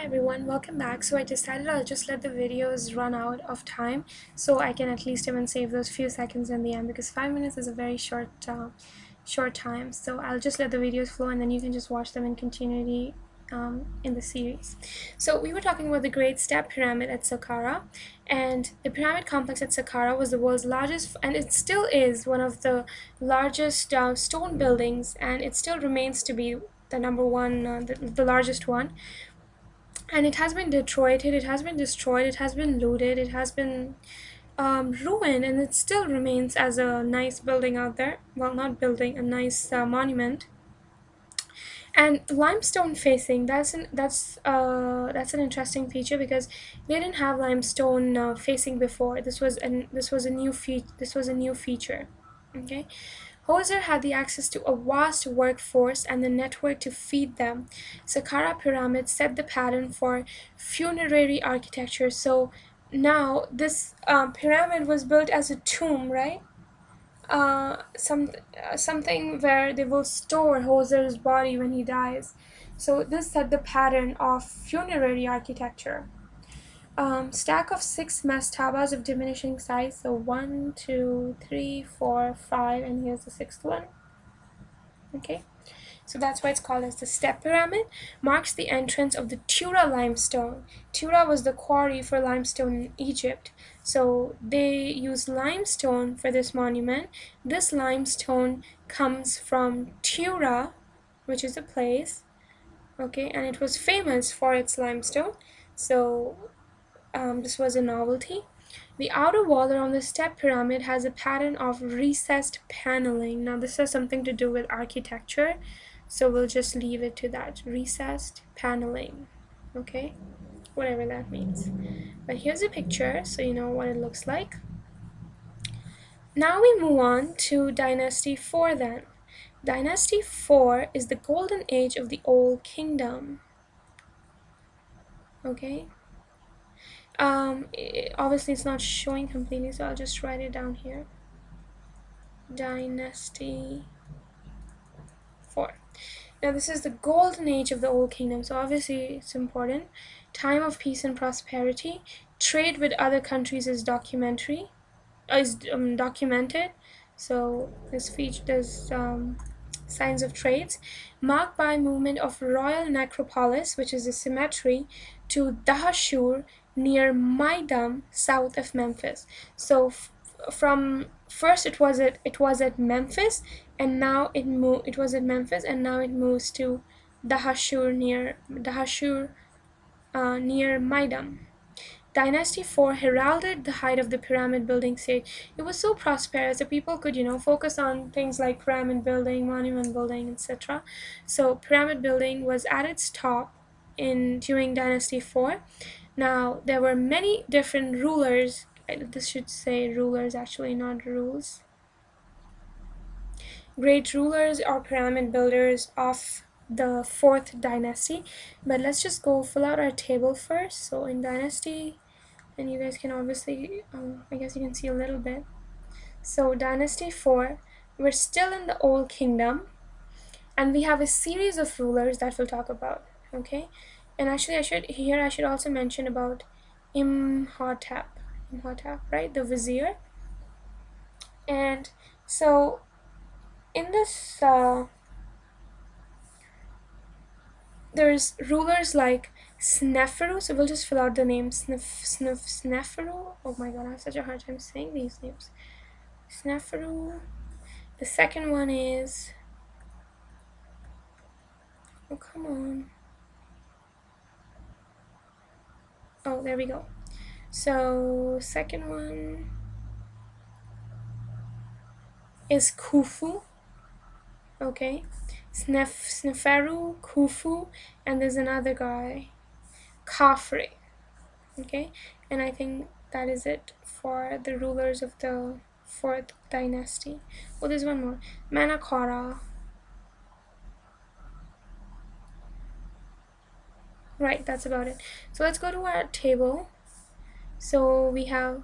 everyone, welcome back. So I decided I'll just let the videos run out of time so I can at least even save those few seconds in the end, because 5 minutes is a very short time. So I'll just let the videos flow and then you can just watch them in continuity in the series. So we were talking about the Great Step Pyramid at Saqqara, and the pyramid complex at Saqqara was the world's largest, and it still is one of the largest stone buildings, and it still remains to be the number one, the largest one. And it has been detroited, it has been destroyed, it has been looted, it has been ruined, and it still remains as a nice building out there. Well, not building, a nice monument. And limestone facing, that's an interesting feature, because they didn't have limestone facing before. This was a new feature. Okay. Hoser had the access to a vast workforce and the network to feed them. Saqqara pyramids set the pattern for funerary architecture. So now this pyramid was built as a tomb, right? Something where they will store Hoser's body when he dies. So this set the pattern of funerary architecture. Stack of 6 mastabas of diminishing size. So 1, 2, 3, 4, 5, and here's the sixth one. Okay, so that's why it's called as the step pyramid. Marks the entrance of the Tura limestone. Tura was the quarry for limestone in Egypt. So they use limestone for this monument. This limestone comes from Tura, which is a place. Okay, and it was famous for its limestone. So this was a novelty. The outer wall around the step pyramid has a pattern of recessed paneling. Now this has something to do with architecture, so we'll just leave it to that. Recessed paneling. Okay, whatever that means. But here's a picture so you know what it looks like. Now we move on to Dynasty 4 then. Dynasty 4 is the golden age of the Old Kingdom. Okay. Obviously it's not showing completely, so I'll just write it down here. Dynasty 4. Now this is the golden age of the Old Kingdom, so obviously it's important. Time of peace and prosperity. Trade with other countries is documented. So there's signs of trades, marked by movement of royal necropolis, which is a cemetery, to Dahashur near Maidam, south of Memphis. So from first it was at Memphis, and now it moves to Dahashur near Maidam. Dynasty 4 heralded the height of the pyramid building stage. It was so prosperous that people could, focus on things like pyramid building, monument building, etc. So pyramid building was at its top during Dynasty 4. Now, there were many different rulers. This should say rulers, actually, not rules. Great rulers or pyramid builders of the 4th dynasty. But let's just go fill out our table first. So in Dynasty, and you guys can obviously, I guess you can see a little bit. So Dynasty 4, we're still in the Old Kingdom, and we have a series of rulers that we'll talk about. Okay, and actually I should also mention about Imhotep, right, the vizier. And so in this there's rulers like Sneferu, so we'll just fill out the name. Sneferu. Oh my god, I have such a hard time saying these names. Sneferu. The second one is, oh come on. Oh, there we go. So second one is Khufu. Okay, Sneferu, Khufu, and there's another guy, Khafre. Okay, and I think that is it for the rulers of the 4th dynasty. Oh, there's one more, Manakara. Right, that's about it. So let's go to our table. So we have